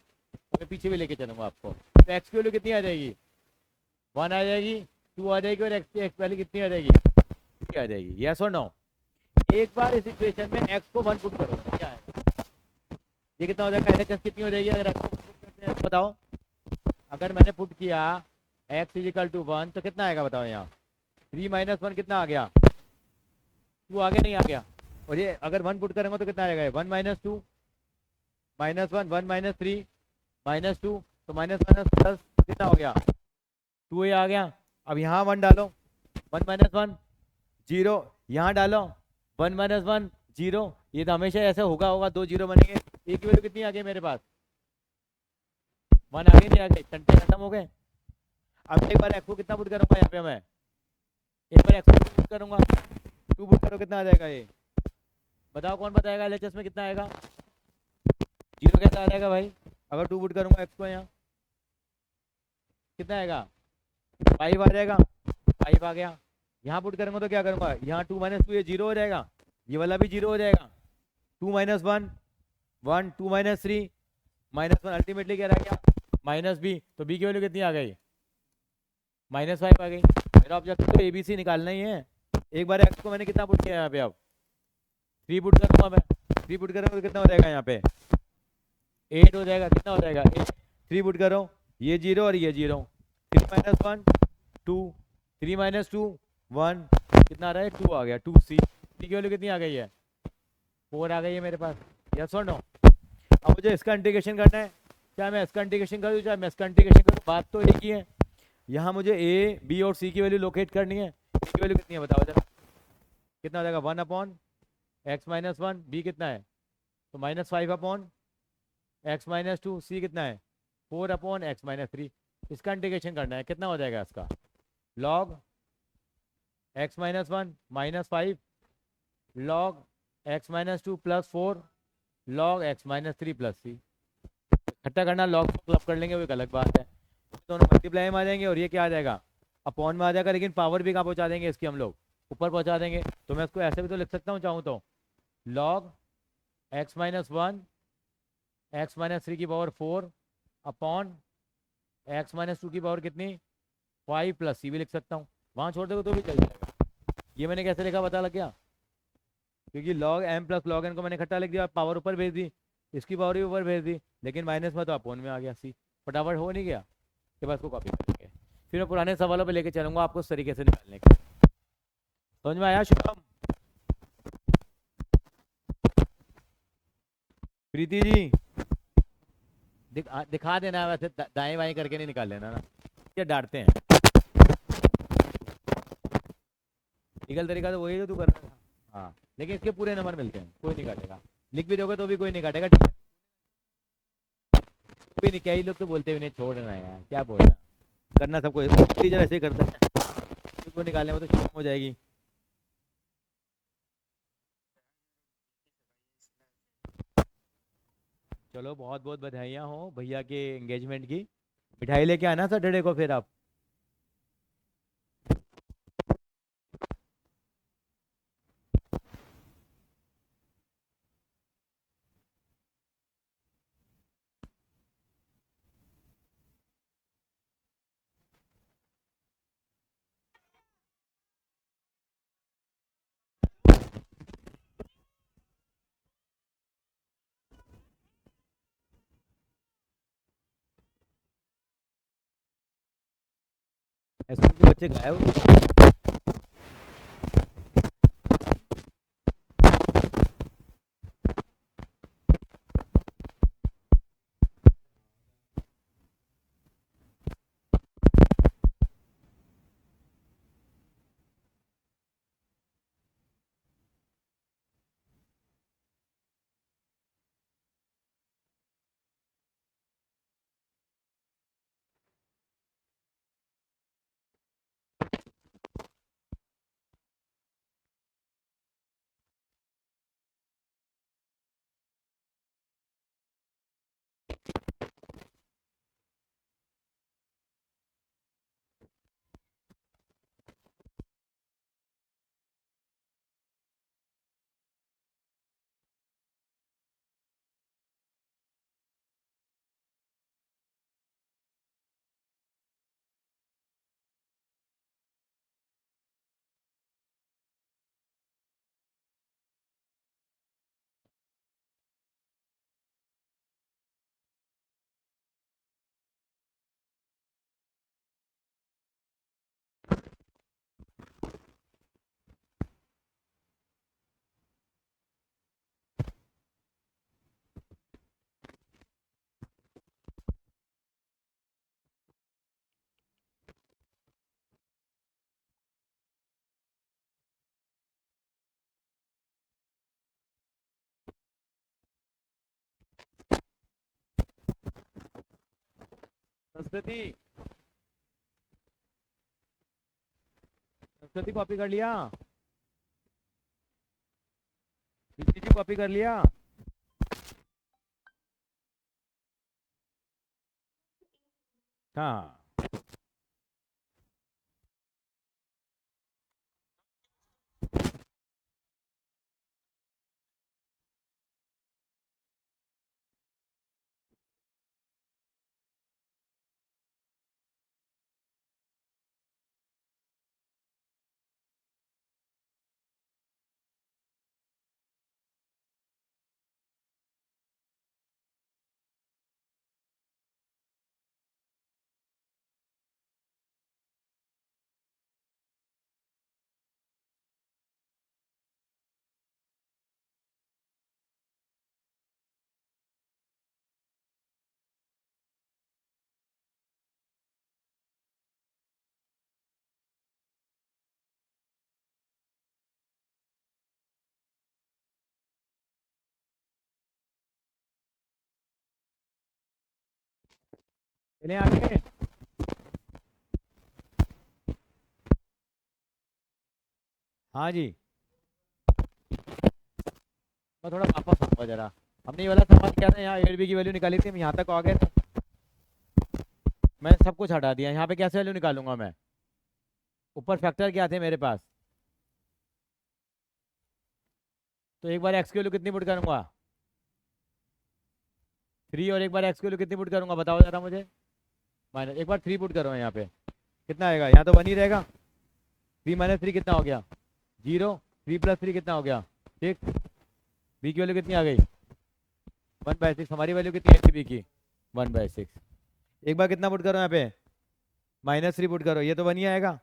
मैं पीछे भी लेके चलूंगा आपको। तो x की वैल्यू कितनी आ जाएगी, 1 आ जाएगी, 2 आ जाएगी, और x वैल्यू कितनी आ जाएगी, 3 आ जाएगी। यस और नो? एक बार इस इक्वेशन में x को 1 पुट करो, क्या है ये कितना हो जाएगा, LHS कितनी हो जाएगी अगर x को पुट करते हैं, बताओ। अगर मैंने पुट किया x = 1 तो कितना आएगा बताओ, यहाँ 3 - 1 कितना आ गया, 2 आगे नहीं आ गया। और ये अगर 1 पुट करेंगे तो कितना आएगा, 1 - 2 - 1 1 - 3 -2 तो माइनस प्लस कितना हो गया, 2 आ गया। अब यहाँ 1 डालो, 1 - 1 0, यहाँ डालो 1 - 1 0, ये तो हमेशा ऐसा होगा 2 0 बनेंगे। एक की वैल्यू कितनी आ गई मेरे पास, 1 आ गई, नहीं आ गई, घंटे खत्म हो गए। अब एक बार x को कितना पुट करूंगा यहाँ पे, मैं एक बार x को पुट करूंगा, 2 पुट करो कितना आ जाएगा, ये बताओ कौन बताएगा, LHS में कितना आएगा, 0 कैसा आ जाएगा भाई, अगर 2 पुट करूंगा x को, यहाँ कितना आएगा, 5 आ जाएगा, 5 आ गया। यहाँ पुट करूंगा तो क्या करूंगा, यहाँ 2 - 2 ये 0 हो जाएगा, ये वाला भी 0 हो जाएगा, 2 - 1 1 2 - 3 -1 अल्टीमेटली क्या रह गया, -b, तो b की वैल्यू कितनी आ गई, -5 आ गई। मेरा ऑब्जेक्टिव तो ABC निकालना ही है। एक बार x को मैंने कितना पुट किया यहाँ पे, अब 3 पुट करूँगा मैं, 3 पुट करूँगा तो कितना हो जाएगा यहाँ पे, 8 हो जाएगा, कितना हो जाएगा 8, 3 पुट करो, ये 0 और ये 0, 3 - 1 2, 3 - 2 1, कितना आ रहा है, 2 आ गया, 2c, c की वैल्यू कितनी आ गई है, 4 आ गई है मेरे पास। यस और नो? अब मुझे इसका इंटीग्रेशन करना है, चाहे मैं इसका इंटीग्रेशन कर दूँ चाहे मैं इसका इंटीग्रेशन करूँ, बात तो एक ही है। यहाँ मुझे ए बी और सी की वैल्यू लोकेट करनी है। ए की वैल्यू कितनी है बताओ जरा, कितना हो जाएगा 1/x-1, बी कितना है तो -5/x-2, सी कितना है 4/x-3। इसका इंटीग्रेशन करना है, कितना हो जाएगा इसका log x-1 -5 log x-2 +4 log x-3 +c। इकट्ठा करना, लॉग को क्लब कर लेंगे वो एक अलग बात है। दोनों मल्टीप्लाई में आ जाएंगे और ये क्या आ जाएगा अपॉन में आ जाएगा, लेकिन पावर भी कहाँ पहुँचा देंगे इसकी हम लोग, ऊपर पहुँचा देंगे। तो मैं इसको ऐसे भी तो लिख सकता हूँ चाहूँ तो, log x-1 x-3 की पावर 4 अपॉन x-2 की पावर कितनी 5 + c भी लिख सकता हूँ। वहाँ छोड़ दोगे तो भी चल जाएगा। ये मैंने कैसे लिखा पता लग गया, क्योंकि log m + log n को मैंने इकट्ठा लिख दिया, पावर ऊपर भेज दी, इसकी पावर भी ऊपर भेज दी, लेकिन माइनस में तो अपोन में आ गया सी। फटाफट हो नहीं गया, के बाद को कॉपी करेंगे, फिर मैं पुराने सवालों पे लेके चलूंगा आपको इस तरीके से निकालने के। समझ में आया शुभम? प्रीति जी दिखा देना, वैसे दाएं बाएं करके नहीं निकाल लेना ना, ये डांटते हैं। लीगल तरीका तो वही है जो तू कर रहा था। हाँ, लेकिन इसके पूरे नंबर मिलते हैं, कोई नहीं काटेगा। लिख भी दोगे तो भी कोई नहीं काटेगा, ठीक है? कोई नहीं, कई लोग तो बोलते भी नहीं, छोड़ना है यार, क्या बोलना, करना सबको टीचर ऐसे ही करता है, उसको निकालने में तो शर्म हो जाएगी। चलो बहुत बहुत बधाइयाँ हो भैया के एंगेजमेंट की। मिठाई लेके आना सैटरडे को फिर आप। स्कूल के बच्चे गायब हो। संस्कृति, संस्कृति कॉपी कर लिया? प्रीति जी कॉपी कर लिया? हाँ। चले आगे। हाँ जी, मैं थोड़ा वापस आऊंगा जरा। हमने ये वाला सवाल किया था, यहाँ एड बी की वैल्यू निकाली थी, हम यहाँ तक आ गए थे। मैंने सब कुछ हटा दिया, यहाँ पे कैसे वैल्यू निकालूंगा मैं? ऊपर फैक्टर क्या थे मेरे पास? तो एक बार एक्स की वैल्यू कितनी पुट करूंगा? 3, और एक बार एक्स की वैल्यू कितनी पुट करूंगा बताओ जरा मुझे। माइनस, एक बार 3 पुट करो यहाँ पे, कितना आएगा? यहाँ तो 1 ही रहेगा। 3 माइनस 3 कितना हो गया? 0। 3 प्लस 3 कितना हो गया? 6। बी की वैल्यू कितनी आ गई? 1/6। हमारी वैल्यू कितनी है बी की? 1/6। एक बार कितना पुट करो यहाँ पे? -3 पुट करो, ये तो 1 ही आएगा।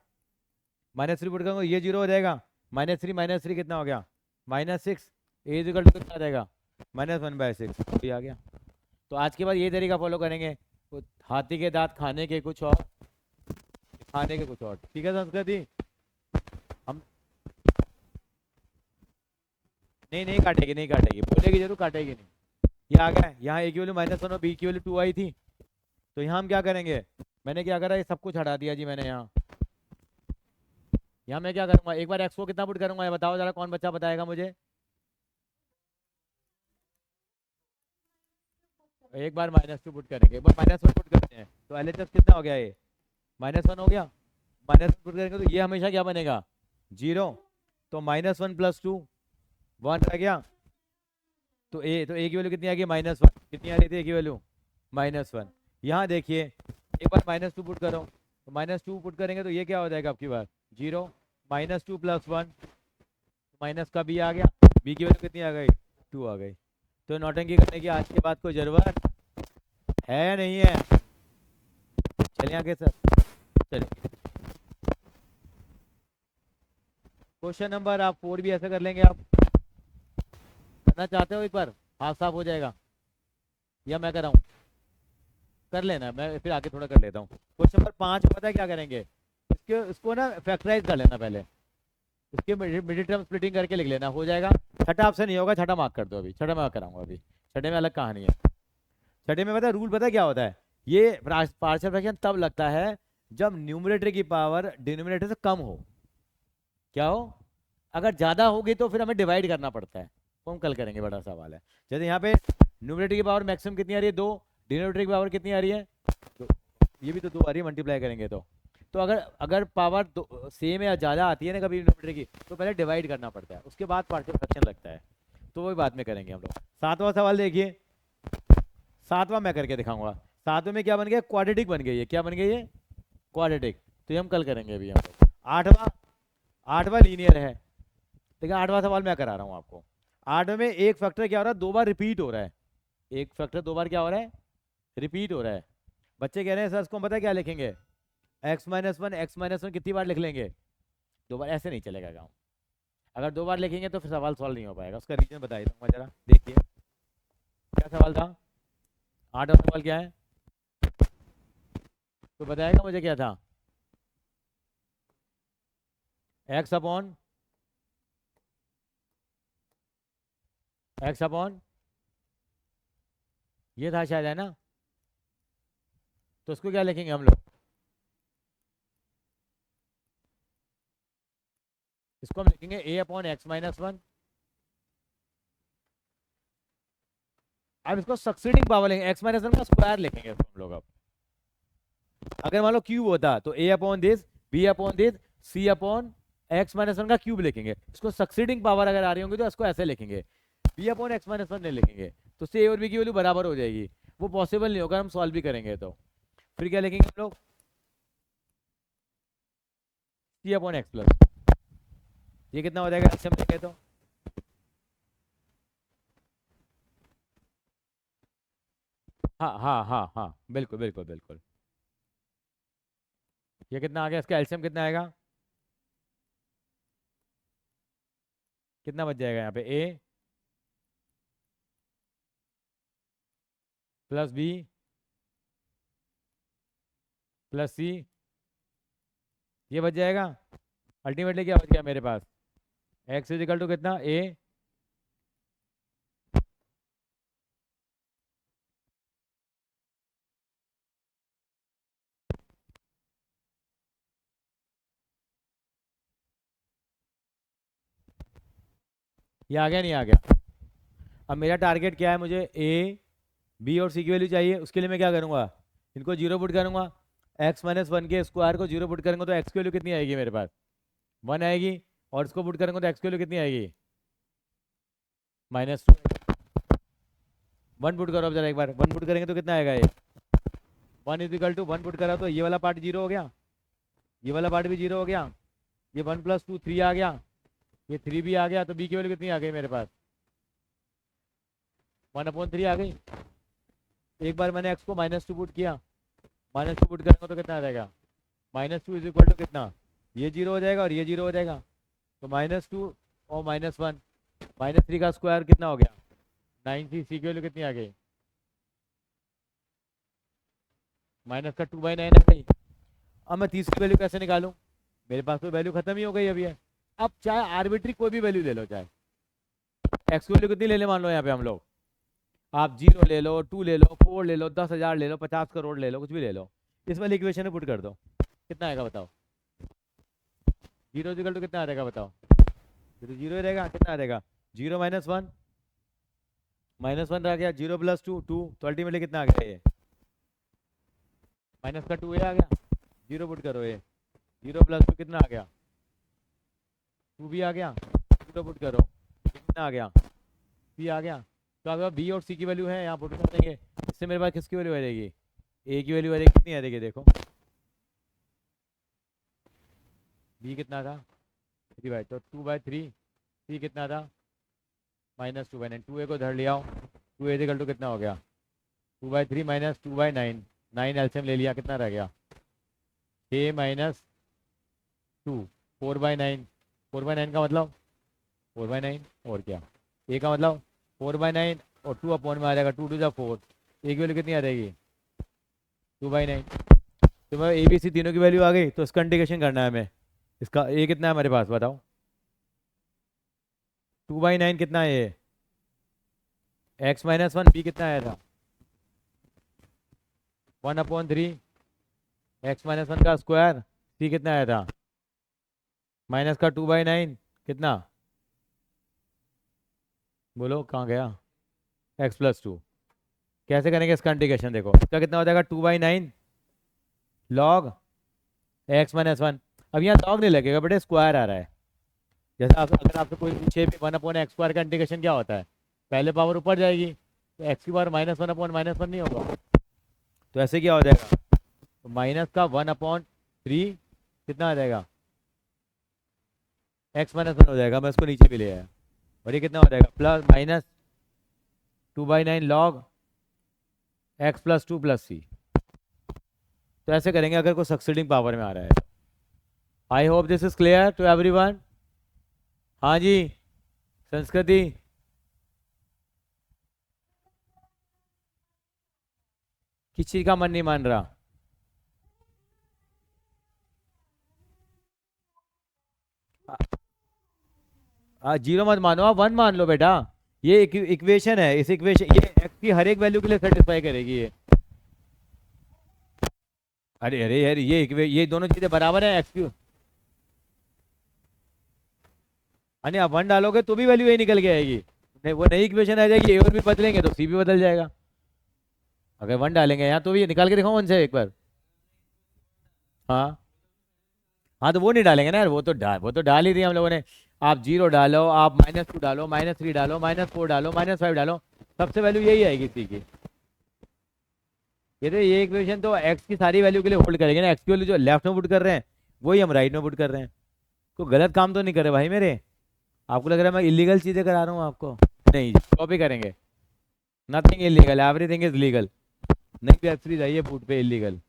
-3 पुट करो, ये 0 हो जाएगा। -3 कितना हो गया? -6। ए इज इक्वल टू कितना आ जाएगा? -1/6। ये आ गया। तो आज के बाद ये तरीका फॉलो करेंगे, तो हाथी के दांत खाने के कुछ और, खाने के कुछ और। ठीक है संस्कृति? हम नहीं, नहीं काटेगी, नहीं काटेगी, बोलेगी जरूर, काटेगी नहीं। ये आ गया, यहाँ ए की वैल्यू -1 और बी की वैल्यू 2 आई थी। तो यहाँ हम क्या करेंगे? मैंने क्या करा, ये सब कुछ हटा दिया जी मैंने यहाँ। यहाँ मैं क्या करूँगा, एक बार एक्स को कितना पुट करूँगा ये बताओ जरा, कौन बच्चा बताएगा मुझे? एक बार -2 पुट करेंगे, एक बार -1 पुट करते हैं, तो एलएचएस कितना हो गया? ये -1 हो गया। -1 पुट करेंगे तो ये हमेशा क्या बनेगा? 0। तो -1 + 2 1 रह गया। तो ए की वैल्यू कितनी आ गई? -1। कितनी आ रही थी ए की वैल्यू? -1। यहाँ देखिए, एक बार -2 पुट करो, तो -2 पुट करेंगे तो ये क्या हो जाएगा आपकी बार? 0। -2 + 1, माइनस का बी आ गया। बी की वैल्यू कितनी आ गई? 2 आ गई। तो नौटंकी करने की आज के बाद कोई ज़रूरत है या नहीं है? चलिए आगे सर, चलिए। क्वेश्चन नंबर आप 4 भी ऐसे कर लेंगे, आप करना चाहते हो? एक बार हाथ साफ हो जाएगा, या मैं कराऊं? कर लेना, मैं फिर आगे थोड़ा कर लेता हूँ। क्वेश्चन नंबर 5 पता है क्या करेंगे? इसको ना फैक्टराइज कर लेना पहले, इसके मिडिल टर्म स्प्लिटिंग करके लिख लेना, हो जाएगा। छठा आपसे नहीं होगा, छठा मार्क कर दो, अभी छठा मार्क कराऊंगा। अभी छठे में अलग कहानी है। छठे में पता है रूल, पता है क्या होता है? ये पार्शियल फ्रैक्शन तब लगता है जब न्यूमरेटर की पावर डिनोमिनेटर से कम हो। क्या हो? अगर ज़्यादा होगी तो फिर हमें डिवाइड करना पड़ता है, वो हम कल करेंगे, बड़ा सवाल है। जैसे यहाँ पे न्यूमरेटर की पावर मैक्सिमम कितनी आ रही है? 2। डिनोमिनेटर की पावर कितनी आ रही है? तो ये भी तो 2 आ रही है, मल्टीप्लाई करेंगे तो अगर अगर पावर सेम या ज़्यादा आती है ना कभी डिनोमिनेटर की, तो पहले डिवाइड करना पड़ता है, उसके बाद पार्शियल फ्रैक्शन लगता है। तो वही बाद में करेंगे हम लोग। 7वां सवाल देखिए, 7वां मैं करके दिखाऊंगा। 7वें में क्या बन गया? क्वाड्रेटिक बन गई है। क्या बन गई है? क्वाड्रेटिक। तो ये हम कल करेंगे अभी हम लोग। 8वां लीनियर है। देखिए 8वां सवाल मैं करा रहा हूँ आपको। 8वें में एक फैक्टर क्या हो रहा है? 2 बार रिपीट हो रहा है। एक फैक्टर 2 बार क्या हो रहा है? रिपीट हो रहा है। बच्चे कह रहे हैं सर इसको पता है क्या लिखेंगे? x-1 कितनी बार लिख लेंगे? 2 बार। ऐसे नहीं चलेगा काम। अगर 2 बार लिखेंगे तो फिर सवाल सॉल्व नहीं हो पाएगा। उसका रीजन बताइए जरा, देखिए क्या सवाल था। 8वां सवाल क्या है? तो बताएगा मुझे क्या था? x अपॉन ये था शायद, है ना? तो उसको क्या लिखेंगे हम लोग? इसको हम लिखेंगे a/x-1। अब इसको सक्सीडिंग पावर लेंगे, x-1 का स्क्वायर लिखेंगे इसको हम लोग। अब अगर मान लो क्यूब होता तो a/this, b/this, c/x-1 का क्यूब लिखेंगे। इसको सक्सीडिंग पावर अगर आ रही होंगी तो इसको ऐसे लिखेंगे, b/x-1 नहीं लिखेंगे। तो c और b की वैल्यू बराबर हो जाएगी। वो पॉसिबल नहीं होगा, हम सॉल्व भी करेंगे तो फिर क्या लिखेंगे हम लोग? c/x+। ये कितना हो जाएगा हम देखें तो? हाँ हाँ हाँ हाँ, बिल्कुल बिल्कुल बिल्कुल। ये कितना आ गया? इसका एलसीएम कितना आएगा? कितना बच जाएगा यहाँ पे? a + b + c, ये बच जाएगा। अल्टीमेटली क्या बच गया मेरे पास? x = कितना? a ये आ गया नहीं आ गया? अब मेरा टारगेट क्या है, मुझे ए बी और सी की वैल्यू चाहिए। उसके लिए मैं क्या करूँगा, इनको जीरो पुट करूँगा। एक्स माइनस वन के स्क्वायर को जीरो पुट करेंगे तो एक्स की वैल्यू कितनी आएगी मेरे पास, वन आएगी। और इसको पुट करेंगे तो एक्स की वैल्यू कितनी आएगी, -2। वन पुट करो अब जरा एक बार, वन पुट करेंगे तो कितना आएगा ये, 1 = 1 पुट करा तो ये वाला पार्ट जीरो हो गया, ये वाला पार्ट भी जीरो हो गया, ये 1 + 2 3 आ गया, ये 3 भी आ गया। तो बी की वैल्यू कितनी आ गई मेरे पास, 1/3 आ गई। एक बार मैंने एक्स को -2 पुट किया, -2 पुट करेंगे तो कितना आ जाएगा, -2 = कितना, ये जीरो हो जाएगा और ये जीरो हो जाएगा। तो -2 और -1, -3 का स्क्वायर कितना हो गया, 9c। सी की वैल्यू कितनी आ गई, -2/9 आ गई। अब मैं 30 की वैल्यू कैसे निकालूं, मेरे पास तो वैल्यू खत्म ही हो गई अभी है। अब चाहे आर्बिट्री कोई भी वैल्यू ले लो, चाहे एक्स की वैल्यू कितनी ले ले, मान लो यहाँ पे हम लोग, आप 0 ले लो, 2 ले लो, 4 ले लो, 10,000 ले लो, 50 करोड़ ले लो, कुछ भी ले लो, इस वाली इक्वेशन में पुट कर दो, कितना आएगा बताओ, 0 कितना आ जाएगा बताओ, ये तो जीरो ही रहेगा, कितना आ जाएगा, 0 -1 रह गया, 0 + 2 2, तो अल्टीमेटली कितना आ गया, ये माइनस का 2 ये आ गया, जीरो पुट करो, ये 0 + 2 कितना आ गया, 2 भी आ गया, जीरो पुट करो, कितना आ गया, बी आ गया। तो अगर बी और सी की वैल्यू है यहाँ पुट कर देंगे, इससे मेरे पास किसकी वैल्यू आ जाएगी, ए की वैल्यू आ जाएगी, कितनी आ जाएगी देखो, बी कितना था 3/, तो 2/3, सी कितना था -2/9, 2 ए को धर लिया, 2 ए = कितना हो गया, 2/3 - 2/9, 9 एल्सियम ले लिया, कितना रह गया, ए -2, 4/9, 4/9 का मतलब 4/9, और क्या, ए का मतलब 4/9 और 2 अपॉन में आ जाएगा, 2 × 4, ए की वैल्यू कितनी आ जाएगी 2/9। तो मैं ए बी सी तीनों की वैल्यू आ गई, तो इसका इंटीग्रेशन करना है हमें। इसका ए कितना है हमारे पास बताओ, 2/9 कितना है ये, x-1, बी कितना आया था 1/3, x-1 का स्क्वायर, सी कितना आया था माइनस का 2/9, कितना बोलो कहाँ गया, x + 2। कैसे करेंगे इसका इंटीग्रेशन, देखो इसका कितना हो जाएगा 2/9 log x-1। अब यहाँ लॉग नहीं लगेगा बेटे, स्क्वायर आ रहा है। जैसे अगर आपसे कोई पूछे भी 1/x² का इंटीग्रेशन क्या होता है, पहले पावर ऊपर जाएगी, तो x की पावर -1/-1 नहीं होगा, तो ऐसे क्या हो जाएगा, तो माइनस का 1/3 कितना आ जाएगा, x-1 हो जाएगा। मैं इसको नीचे भी ले आया, और ये कितना हो जाएगा प्लस -2/9 log x + 2 + c। तो ऐसे करेंगे अगर कोई सक्सीडिंग पावर में आ रहा है। I hope this is clear to everyone. हाँ जी संस्कृति, किस चीज का मन नहीं मान रहा, जीरो मत मानो, आप 1 मान लो बेटा। ये इक्वेशन है, इस इक्वेशन ये एक्स की हर एक वैल्यू के लिए सेटिस्फाई करेगी ये। अरे अरे यार ये दोनों चीजें बराबर है एक्स की। अरे आप 1 डालोगे तो भी वैल्यू यही निकल के आएगी, नहीं वो नई इक्वेशन आ जाएगी, ए और भी बदलेंगे तो सी भी बदल जाएगा। अगर 1 डालेंगे यहाँ तो भी निकाल के दिखाओ 1 से एक बार। हाँ हाँ, तो वो नहीं डालेंगे ना यार, वो तो डाल ही दिए हम लोगों ने। आप 0 डालो, आप -2 डालो, -3 डालो, -4 डालो, -5 डालो, सबसे वैल्यू यही आएगी सी की। ये इक्वेशन तो एक्स की सारी वैल्यू के लिए होल्ड करेंगे ना, एक्स की वैल्यू जो लेफ्ट में पुट कर रहे हैं वही हम राइट में पुट कर रहे हैं। कोई गलत काम तो नहीं कर रहे भाई मेरे, आपको लग रहा है मैं इलीगल चीजें करा रहा हूँ आपको, नहीं कॉपी करेंगे, nothing illegal, everything is legal. नहीं वेब सीरीज आई है फूड पे इलीगल।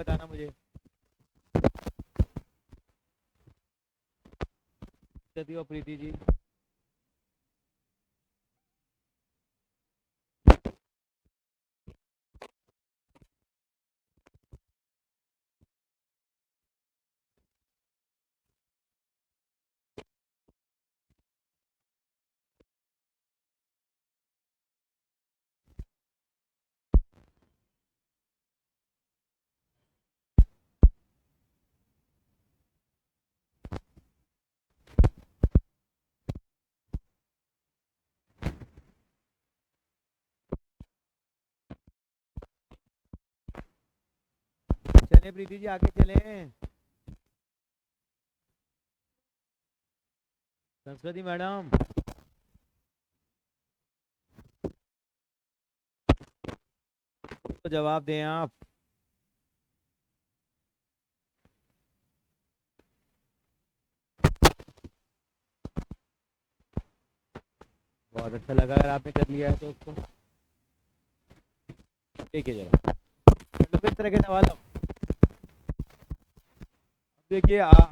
बताना मुझे। और प्रीति जी, चले प्रीति जी, आगे चले। संस्कृति मैडम, तो जवाब दें आप। बहुत अच्छा लगा अगर आपने कर लिया है तो उसको। ठीक है जरा, मतलब इस तरह के सवाल देखिए आप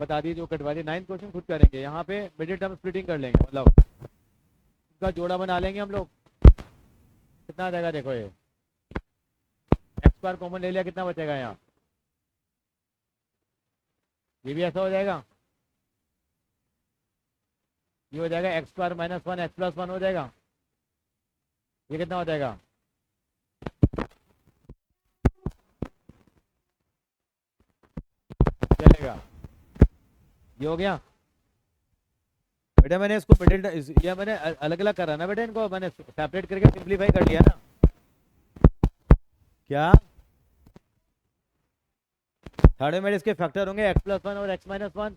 बता दिए जो कटवा दिए। 9th क्वेश्चन खुद करेंगे। यहाँ पे मिडिल टर्म स्प्लिटिंग कर लेंगे, मतलब उसका जोड़ा बना लेंगे हम लोग। कितना आ जाएगा देखो, ये एक्स स्क्वायर कॉमन ले लिया, कितना बचेगा यहाँ? ये भी ऐसा हो जाएगा, ये हो जाएगा x square minus one x plus one हो जाएगा। ये कितना हो जाएगा? चलेगा, ये हो गया बेटा। मैंने इसको मिडिल, ये मैंने अलग अलग करा ना बेटा, इनको मैंने सेपरेट करके सिंपलीफाई कर लिया ना। क्या थर्ड में मेरे इसके फैक्टर होंगे एक्स प्लस वन और एक्स माइनस वन,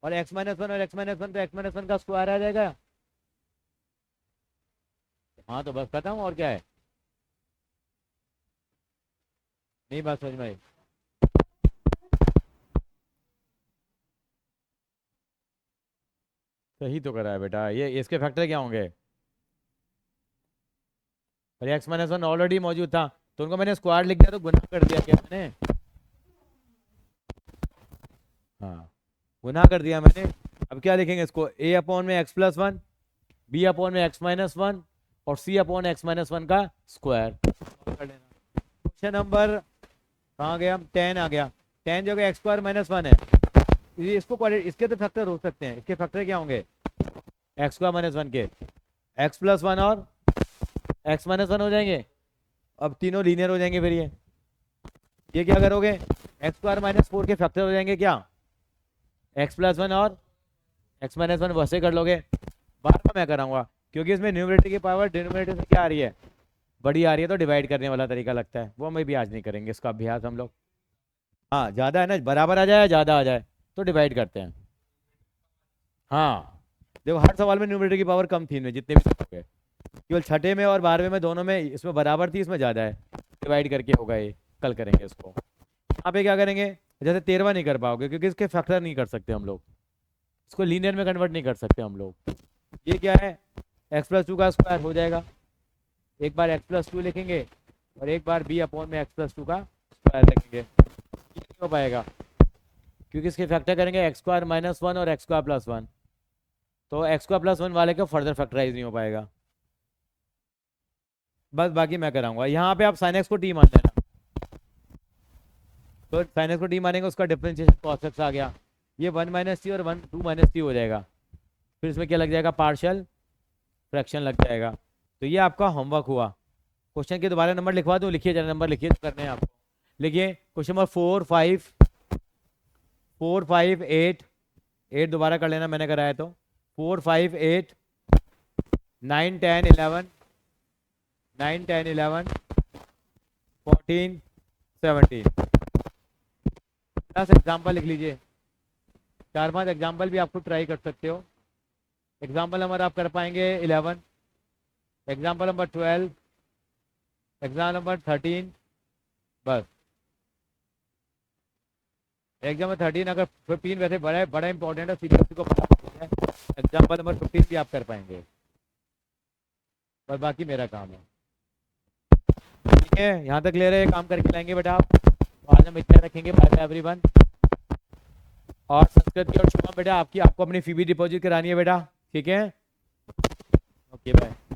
और एक्स माइनस वन और एक्स माइनस वन, तो एक्स माइनस वन का स्क्वायर आ जाएगा। हाँ तो बस खत्म, और क्या है? नहीं बात समझ में आई? सही तो करा है बेटा। ये इसके फैक्टर क्या होंगे? अरे एक्स माइनस वन ऑलरेडी मौजूद था, तो उनको मैंने स्क्वायर लिख दिया, तो गुना कर दिया क्या मैंने? हाँ, गुना कर दिया मैंने। अब क्या लिखेंगे इसको? ए अपॉन में x plus one, b upon में एक्स माइनस वन, और c upon x minus one का स्क्वायर कर लेना। क्वेश्चन नंबर कहाँ गया? 10 आ गया। 10 जो एक्स स्क्वायर माइनस वन है, इसको इसके तो फैक्टर हो सकते हैं। इसके फैक्टर क्या होंगे? एक्स स्क्वायर माइनस वन के एक्स प्लस वन और एक्स माइनस वन हो जाएंगे। अब तीनों लीनियर हो जाएंगे। फिर ये क्या करोगे? एक्स स्क्वायर माइनस फोर के फैक्टर हो जाएंगे क्या? एक्स प्लस वन और एक्स माइनस वन वैसे कर लोगे। बार बार मैं कराऊंगा क्योंकि इसमें न्यूमरेटर की पावर डिनोमिनेटर से क्या आ रही है? बड़ी आ रही है, तो डिवाइड करने वाला तरीका लगता है, वो हम भी आज नहीं करेंगे इसका अभ्यास हम लोग। हाँ ज़्यादा है ना, बराबर आ जाए ज़्यादा आ जाए तो डिवाइड करते हैं। हाँ देखो, हर सवाल में न्यूमरेटर की पावर कम थी इनमें जितने भी सब गए, केवल छठे में और 12वें में दोनों में इसमें बराबर थी, इसमें ज़्यादा है, डिवाइड करके होगा ये। कल करेंगे इसको। यहाँ पे क्या करेंगे? जैसे 13वां नहीं कर पाओगे क्योंकि इसके फैक्टर नहीं कर सकते हम लोग, इसको लीनियर में कन्वर्ट नहीं कर सकते हम लोग। ये क्या है? एक्स प्लस टू का स्क्वायर हो जाएगा। एक बार एक्स प्लस टू लिखेंगे और एक बार बी अपॉन में एक्स प्लस टू का स्क्वायर लिखेंगे। ये नहीं हो पाएगा क्योंकि इसके फैक्टर करेंगे एक्स स्क्वायर माइनस वन और एक्स स्क्वायर प्लस वन, तो एक्स स्क्वायर प्लस वन वाले का फर्दर फैक्टराइज नहीं हो पाएगा। बस बाकी मैं कराऊंगा। यहाँ पे आप साइन एक्स को टी मान लेना, तो साइन एक्स को टी मानेंगे, उसका डिफरेंशिएशन कॉस एक्स आ गया। ये 1 माइनस टी और 1 2 माइनस टी हो जाएगा। फिर इसमें क्या लग जाएगा? पार्शियल फ्रैक्शन लग जाएगा। तो ये आपका होमवर्क हुआ। क्वेश्चन के दोबारा नंबर लिखवा दूँ? लिखिए जरा, नंबर लिखिए, करने हैं आपको। लिखिए क्वेश्चन नंबर 4 5 4 5 8 8 दोबारा कर लेना, मैंने कराया तो 4 5 8 9 10 11 9 10 11 14 17। 10 एग्जाम्पल लिख लीजिए। 4-5 एग्जाम्पल भी आपको ट्राई कर सकते हो। एग्जाम्पल नंबर आप कर पाएंगे 11, एग्जाम्पल नंबर 12, एग्जाम नंबर 13। बस एग्जाम नंबर 13, अगर 15 वैसे बड़ा इंपॉर्टेंट है, सीबीएसई को पता है। एग्जाम्पल नंबर 15 भी आप कर पाएंगे, और बाकी मेरा काम है। ठीक है, यहाँ तक क्लियर है, काम करके लाएंगे बेटा आप, तो आज हम इतना रखेंगे। Bye bye everyone. और संस्कृत की और शुभम बेटा आपको अपनी फी भी डिपॉजिट करानी है बेटा, ठीक है, ओके बाय।